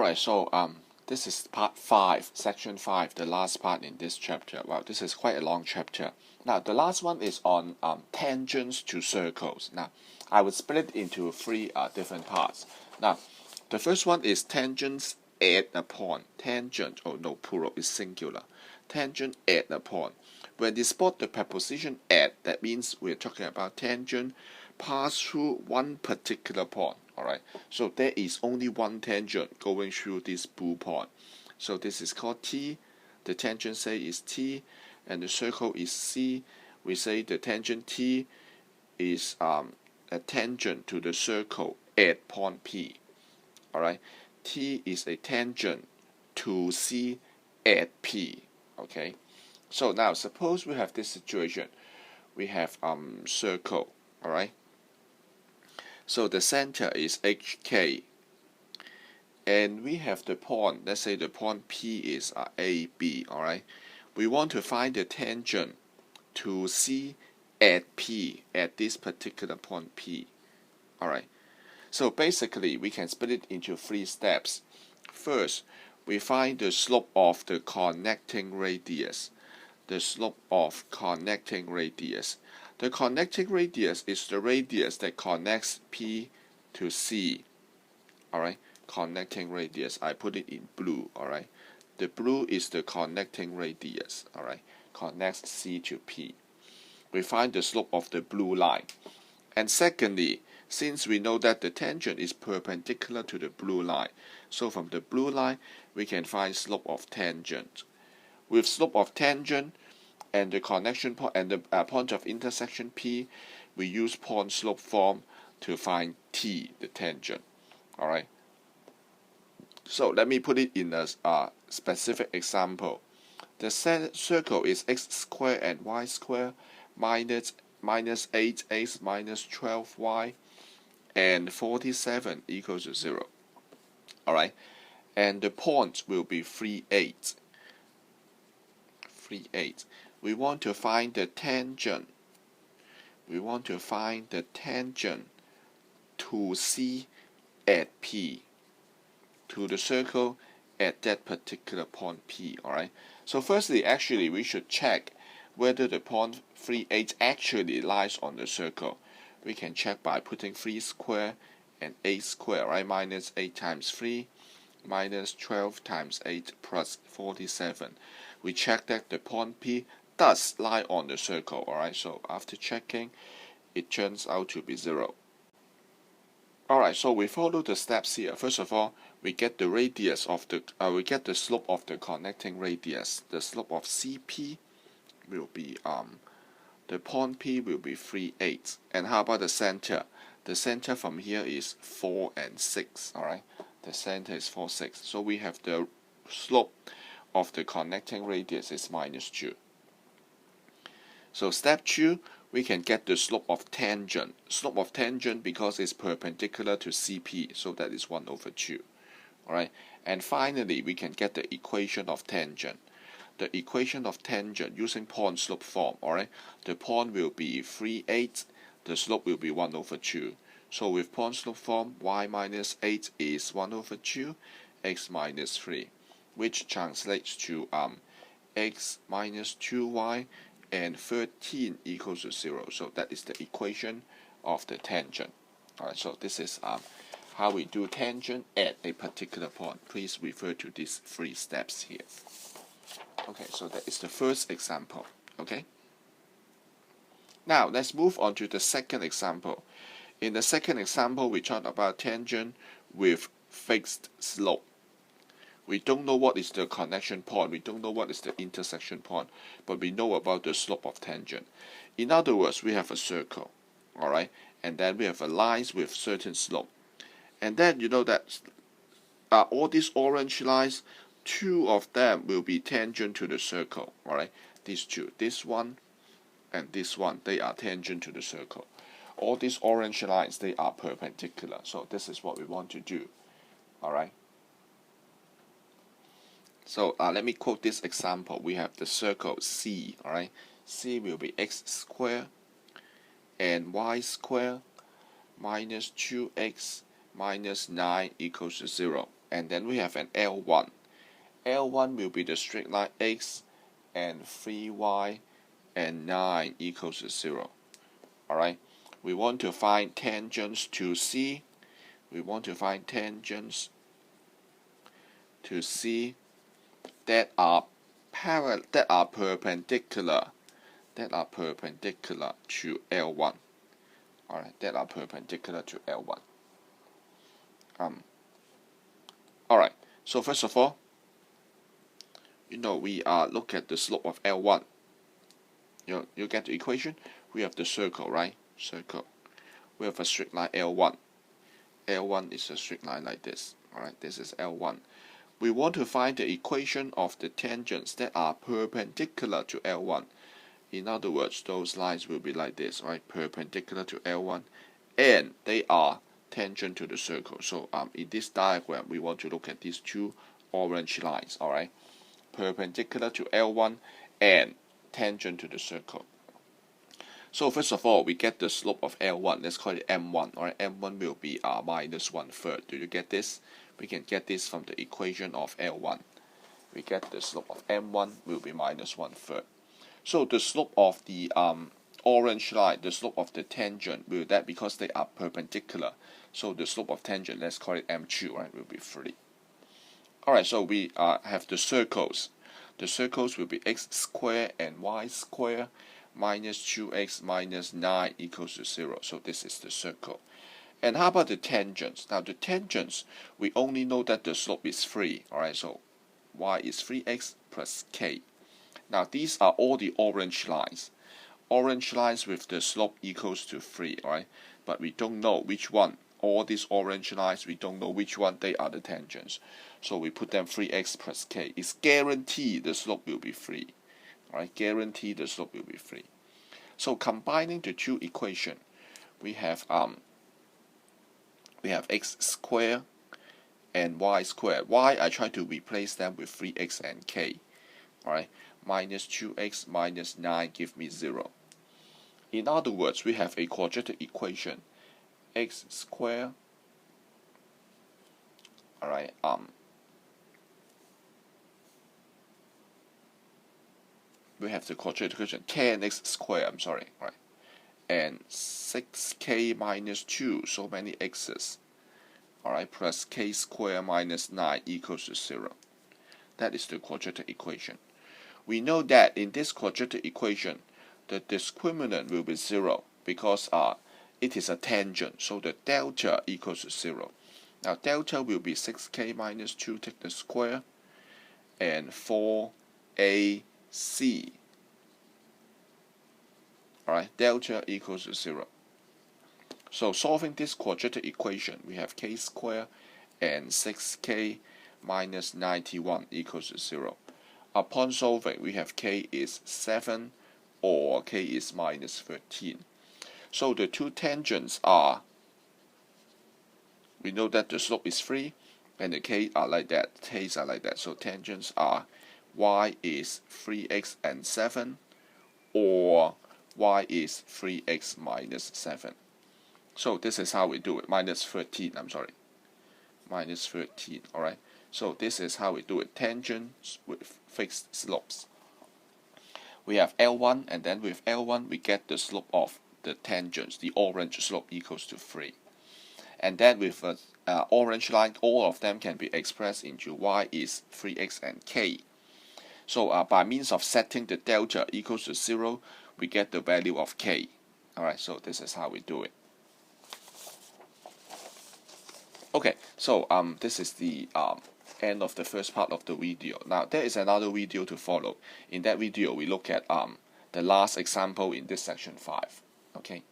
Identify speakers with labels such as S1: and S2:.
S1: Alright, so this is part 5, section 5, the last part in this chapter. Wow, this is quite a long chapter. Now, the last one is on tangents to circles. Now, I would split it into three different parts. Now, the first one is tangents at a point. Tangent, oh no, plural is singular. Tangent at a point. When they spot the preposition at, that means we're talking about tangent pass through one particular point. Alright, so there is only one tangent going through this blue point. So this is called T. The tangent say is T, and the circle is C. We say the tangent T is a tangent to the circle at point P. Alright, T is a tangent to C at P. Okay, so now suppose we have this situation. We have circle. Alright, so the center is HK, and we have the point. Let's say the point P is AB. Alright, we want to find the tangent to C at P, at this particular point P. Alright, so basically we can split it into three steps. First, we find the slope of the connecting radius. The slope of connecting radius. The connecting radius is the radius that connects P to C. Alright, connecting radius. I put it in blue. Alright, the blue is the connecting radius. Alright, connects C to P. We find the slope of the blue line. And secondly, since we know that the tangent is perpendicular to the blue line, so from the blue line we can find slope of tangent. With slope of tangent and the connection point and the point of intersection P, we use point slope form to find T, the tangent. Alright, so let me put it in a specific example. The circle is x squared and y squared minus 8x minus 12y and 47 equals to 0. Alright, and the point will be 3, 8. We want to find the tangent. We want to find the tangent to C at P, to the circle at that particular point P. Alright, so firstly, actually we should check whether the point 3, 8 actually lies on the circle. We can check by putting 3 square and 8 square, right? Minus 8 times 3 minus 12 times 8 plus 47. We check that the point P does lie on the circle. Alright, so after checking, it turns out to be 0. Alright, so we follow the steps here. First of all, we get the radius of the we get the slope of the connecting radius. The slope of CP will be the point P will be 3, 8. And how about the center? The center from here is 4 and 6. Alright, the center is 4, 6. So we have the slope of the connecting radius is minus 2. So step 2, we can get the slope of tangent. Slope of tangent, because it's perpendicular to CP, so that is 1 over 2. Alright, and finally we can get the equation of tangent. The equation of tangent using point slope form. Alright, the point will be 3, 8. The slope will be 1 over 2. So with point slope form, y minus 8 is 1 over 2, x minus 3, which translates to x minus 2y and 13 equals to 0. So that is the equation of the tangent. Alright, so this is how we do tangent at a particular point. Please refer to these 3 steps here. Okay, so that is the first example. Okay, now let's move on to the second example. In the second example, we talk about tangent with fixed slope. We don't know what is the connection point, we don't know what is the intersection point, but we know about the slope of tangent. In other words, we have a circle, alright, and then we have a lines with certain slope. And then you know that all these orange lines, 2 of them will be tangent to the circle. Alright, these 2, this one and this one, they are tangent to the circle. All these orange lines, they are perpendicular. So this is what we want to do. Alright, so let me quote this example. We have the circle C. Alright, C will be x squared and y squared minus 2x minus 9 equals to 0. And then we have an L1. L1 will be the straight line x and 3y and 9 equals to 0. Alright, we want to find tangents to C. We want to find tangents to C that are perpendicular to L1. Alright, that are perpendicular to L1. Alright, so first of all, we look at the slope of L1. You get the equation. We have the circle, right? Circle. We have a straight line L1. L1 is a straight line like this. Alright, this is L1. We want to find the equation of the tangents that are perpendicular to L1. In other words, those lines will be like this, right? Perpendicular to L1, and they are tangent to the circle. So in this diagram, we want to look at these two orange lines, alright? Perpendicular to L1 and tangent to the circle. So first of all, we get the slope of L1. Let's call it M1. Alright, M1 will be minus 1/3. Do you get this? We can get this from the equation of L1. We get the slope of M1 will be minus 1/3. So the slope of the orange line, the slope of the tangent, will that because they are perpendicular. So the slope of tangent, let's call it M2, right, will be 3. Alright, so we have the circles. The circles will be x squared and y squared minus 2x minus 9 equals to 0. So this is the circle. And how about the tangents? Now the tangents, we only know that the slope is 3. Alright, so y is 3x plus k. Now these are all the orange lines. Orange lines with the slope equals to 3. Alright, but we don't know which one. All these orange lines, we don't know which one they are the tangents. So we put them 3x plus k. It's guaranteed the slope will be 3. Alright, guaranteed the slope will be 3. So combining the two equations, we have x squared and y squared. Y, I try to replace them with 3x and k. Alright, minus 2x minus 9 give me 0. In other words, we have a quadratic equation. X squared, alright, we have the quadratic equation tan x squared, right, and 6k minus 2, so many x's, alright, plus k squared minus 9 equals to 0. That is the quadratic equation. We know that in this quadratic equation, the discriminant will be 0 because it is a tangent, so the delta equals to 0. Now delta will be 6k minus 2, take the square, and 4ac. Alright, delta equals to 0. So solving this quadratic equation, we have k squared and 6k minus 91 equals to 0. Upon solving, we have k is 7 or k is minus 13. So the two tangents are, we know that the slope is 3 and the k are like that, k's are like that. So tangents are y is 3x and 7 or y is 3x minus 7. So this is how we do it, minus 13, minus 13, alright. So this is how we do it, tangents with fixed slopes. We have L1, and then with L1 we get the slope of the tangents, the orange slope equals to 3. And then with orange line, all of them can be expressed into y is 3x and k. So by means of setting the delta equals to 0, we get the value of k. Alright, so this is how we do it. Okay, so this is the end of the first part of the video. Now there is another video to follow. In that video we look at the last example in this section 5. Okay.